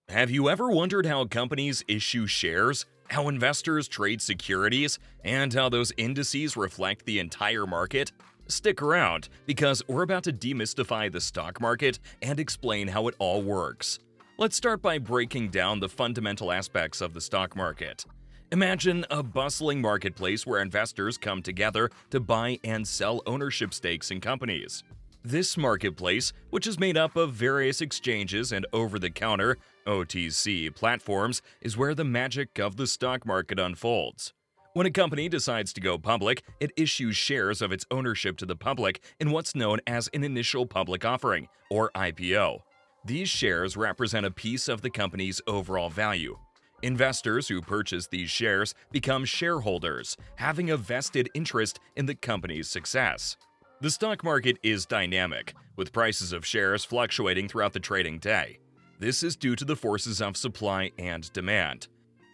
Have you ever wondered how companies issue shares, how investors trade securities, and how those indices reflect the entire market? Stick around, because we're about to demystify the stock market and explain how it all works. Let's start by breaking down the fundamental aspects of the stock market. Imagine a bustling marketplace where investors come together to buy and sell ownership stakes in companies. This marketplace, which is made up of various exchanges and over-the-counter (OTC) platforms, is where the magic of the stock market unfolds. When a company decides to go public, it issues shares of its ownership to the public in what's known as an initial public offering, or IPO. These shares represent a piece of the company's overall value. Investors who purchase these shares become shareholders, having a vested interest in the company's success. The stock market is dynamic, with prices of shares fluctuating throughout the trading day. This is due to the forces of supply and demand.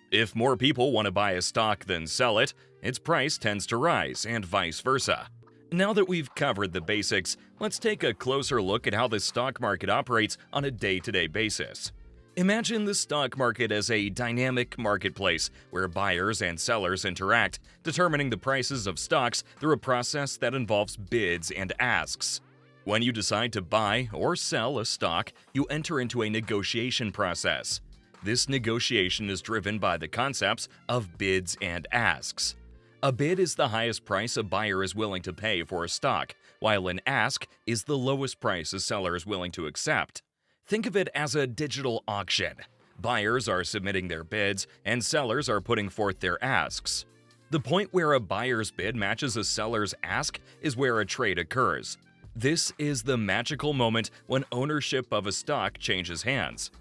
If more people want to buy a stock than sell it, its price tends to rise, and vice versa. Now that we've covered the basics, let's take a closer look at how the stock market operates on a day-to-day basis. Imagine the stock market as a dynamic marketplace where buyers and sellers interact, determining the prices of stocks through a process that involves bids and asks. When you decide to buy or sell a stock, you enter into a negotiation process. This negotiation is driven by the concepts of bids and asks. A bid is the highest price a buyer is willing to pay for a stock, while an ask is the lowest price a seller is willing to accept. Think of it as a digital auction. Buyers are submitting their bids, and sellers are putting forth their asks. The point where a buyer's bid matches a seller's ask is where a trade occurs. This is the magical moment when ownership of a stock changes hands.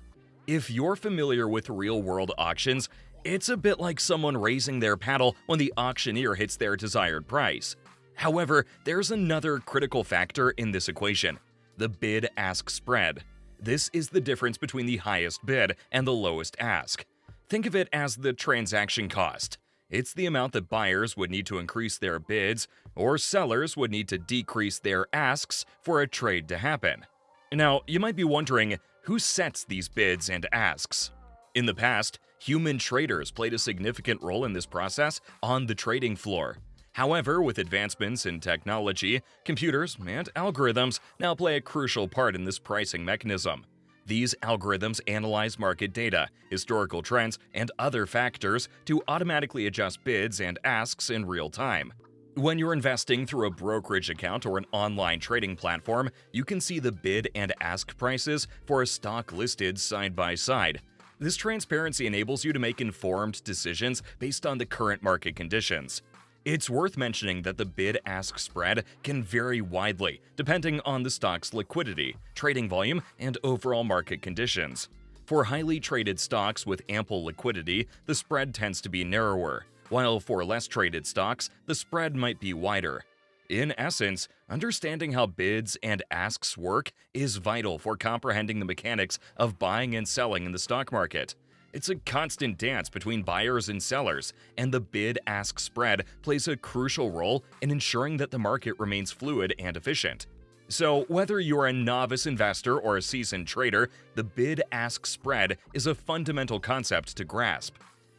If you're familiar with real-world auctions, it's a bit like someone raising their paddle when the auctioneer hits their desired price. However, there's another critical factor in this equation: the bid-ask spread. This is the difference between the highest bid and the lowest ask. Think of it as the transaction cost. It's the amount that buyers would need to increase their bids, or sellers would need to decrease their asks for a trade to happen. Now, you might be wondering, who sets these bids and asks? In the past, human traders played a significant role in this process on the trading floor. However, with advancements in technology, computers and algorithms now play a crucial part in this pricing mechanism. These algorithms analyze market data, historical trends, and other factors to automatically adjust bids and asks in real time. When you're investing through a brokerage account or an online trading platform, you can see the bid and ask prices for a stock listed side by side. This transparency enables you to make informed decisions based on the current market conditions. It's worth mentioning that the bid-ask spread can vary widely depending on the stock's liquidity, trading volume, and overall market conditions. For highly traded stocks with ample liquidity, the spread tends to be narrower, while for less traded stocks, the spread might be wider. In essence, understanding how bids and asks work is vital for comprehending the mechanics of buying and selling in the stock market. It's a constant dance between buyers and sellers, and the bid-ask spread plays a crucial role in ensuring that the market remains fluid and efficient. So, whether you're a novice investor or a seasoned trader, the bid-ask spread is a fundamental concept to grasp.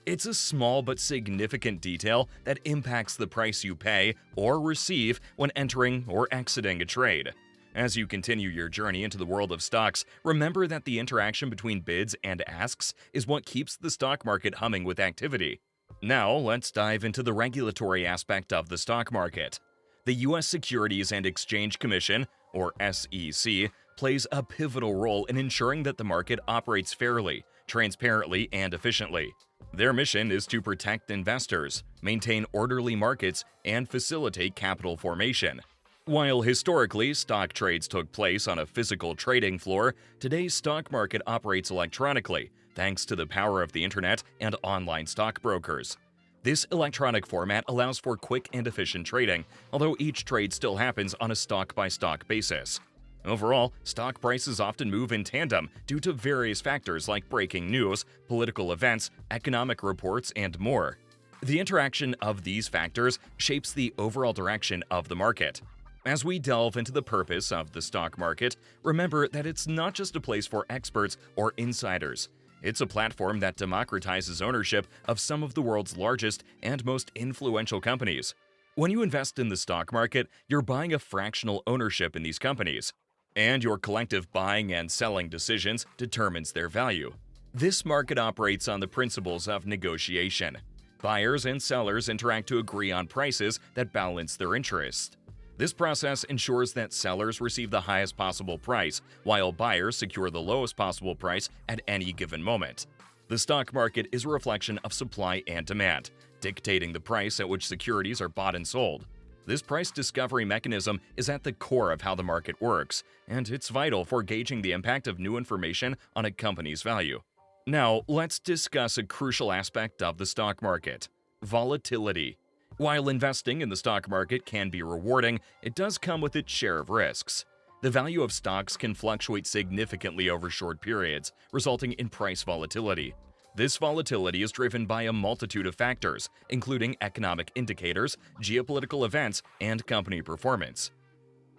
It's a small but significant detail that impacts the price you pay or receive when entering or exiting a trade. As you continue your journey into the world of stocks, remember that the interaction between bids and asks is what keeps the stock market humming with activity. Now, let's dive into the regulatory aspect of the stock market. The U.S. Securities and Exchange Commission, or SEC, plays a pivotal role in ensuring that the market operates fairly, transparently, and efficiently. Their mission is to protect investors, maintain orderly markets, and facilitate capital formation. While historically stock trades took place on a physical trading floor, today's stock market operates electronically, thanks to the power of the internet and online stockbrokers. This electronic format allows for quick and efficient trading, although each trade still happens on a stock-by-stock basis. Overall, stock prices often move in tandem due to various factors like breaking news, political events, economic reports, and more. The interaction of these factors shapes the overall direction of the market. As we delve into the purpose of the stock market, remember that it's not just a place for experts or insiders. It's a platform that democratizes ownership of some of the world's largest and most influential companies. When you invest in the stock market, you're buying a fractional ownership in these companies, and your collective buying and selling decisions determines their value. This market operates on the principles of negotiation. Buyers and sellers interact to agree on prices that balance their interests. This process ensures that sellers receive the highest possible price, while buyers secure the lowest possible price at any given moment. The stock market is a reflection of supply and demand, dictating the price at which securities are bought and sold. This price discovery mechanism is at the core of how the market works, and it's vital for gauging the impact of new information on a company's value. Now, let's discuss a crucial aspect of the stock market: volatility. While investing in the stock market can be rewarding, it does come with its share of risks. The value of stocks can fluctuate significantly over short periods, resulting in price volatility. This volatility is driven by a multitude of factors, including economic indicators, geopolitical events, and company performance.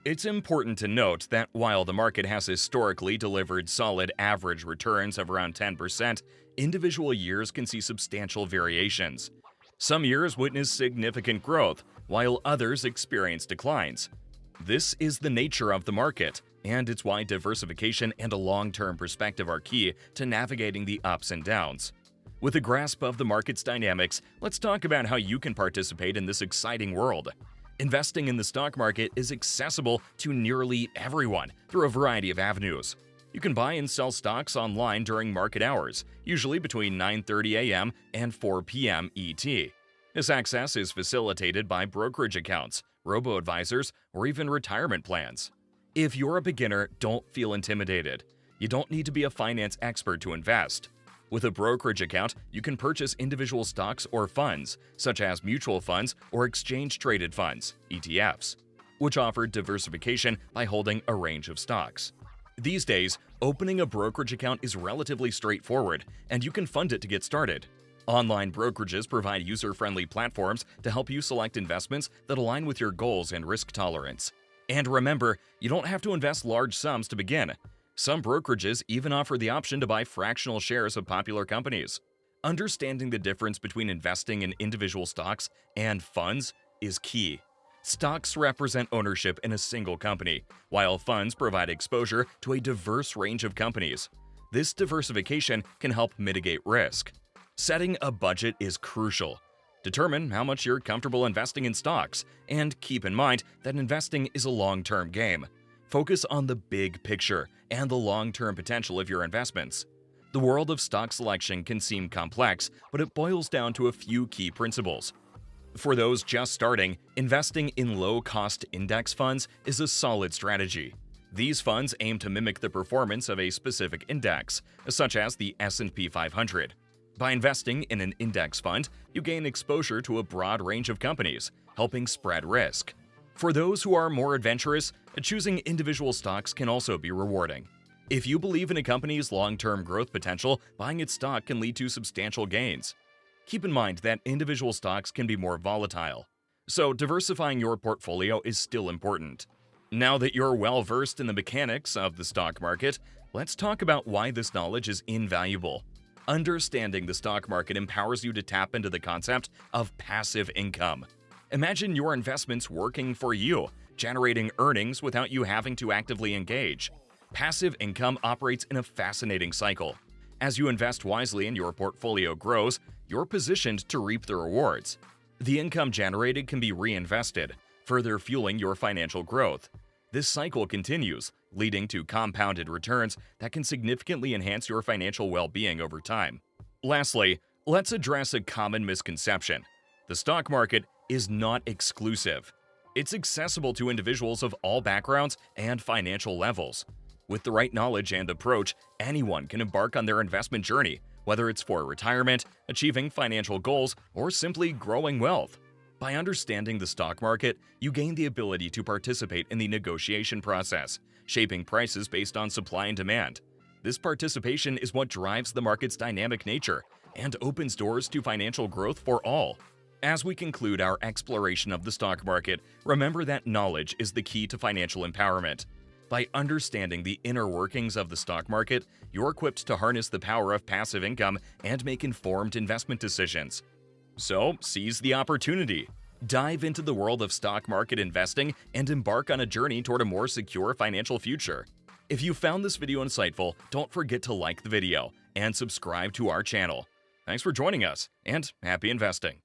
It's important to note that while the market has historically delivered solid average returns of around 10%, individual years can see substantial variations. Some years witness significant growth, while others experience declines. This is the nature of the market, and it's why diversification and a long-term perspective are key to navigating the ups and downs. With a grasp of the market's dynamics, let's talk about how you can participate in this exciting world. Investing in the stock market is accessible to nearly everyone through a variety of avenues. You can buy and sell stocks online during market hours, usually between 9:30 a.m. and 4 p.m. ET. This access is facilitated by brokerage accounts, robo-advisors, or even retirement plans. If you're a beginner, don't feel intimidated. You don't need to be a finance expert to invest. With a brokerage account, you can purchase individual stocks or funds, such as mutual funds or exchange-traded funds, ETFs, which offer diversification by holding a range of stocks. These days, opening a brokerage account is relatively straightforward, and you can fund it to get started. Online brokerages provide user-friendly platforms to help you select investments that align with your goals and risk tolerance. And remember, you don't have to invest large sums to begin. Some brokerages even offer the option to buy fractional shares of popular companies. Understanding the difference between investing in individual stocks and funds is key. Stocks represent ownership in a single company, while funds provide exposure to a diverse range of companies. This diversification can help mitigate risk. Setting a budget is crucial. Determine how much you're comfortable investing in stocks, and keep in mind that investing is a long-term game. Focus on the big picture and the long-term potential of your investments. The world of stock selection can seem complex, but it boils down to a few key principles. For those just starting, investing in low-cost index funds is a solid strategy. These funds aim to mimic the performance of a specific index, such as the S&P 500. By investing in an index fund, you gain exposure to a broad range of companies, helping spread risk. For those who are more adventurous, choosing individual stocks can also be rewarding. If you believe in a company's long-term growth potential, buying its stock can lead to substantial gains. Keep in mind that individual stocks can be more volatile, so diversifying your portfolio is still important. Now that you're well-versed in the mechanics of the stock market, let's talk about why this knowledge is invaluable. Understanding the stock market empowers you to tap into the concept of passive income. Imagine your investments working for you, generating earnings without you having to actively engage. Passive income operates in a fascinating cycle. As you invest wisely and your portfolio grows, you're positioned to reap the rewards. The income generated can be reinvested, further fueling your financial growth. This cycle continues, leading to compounded returns that can significantly enhance your financial well-being over time. Lastly, let's address a common misconception. The stock market is not exclusive. It's accessible to individuals of all backgrounds and financial levels. With the right knowledge and approach, anyone can embark on their investment journey, whether it's for retirement, achieving financial goals, or simply growing wealth. By understanding the stock market, you gain the ability to participate in the negotiation process, shaping prices based on supply and demand. This participation is what drives the market's dynamic nature and opens doors to financial growth for all. As we conclude our exploration of the stock market, remember that knowledge is the key to financial empowerment. By understanding the inner workings of the stock market, you're equipped to harness the power of passive income and make informed investment decisions. So, seize the opportunity. Dive into the world of stock market investing and embark on a journey toward a more secure financial future. If you found this video insightful, don't forget to like the video and subscribe to our channel. Thanks for joining us, and happy investing!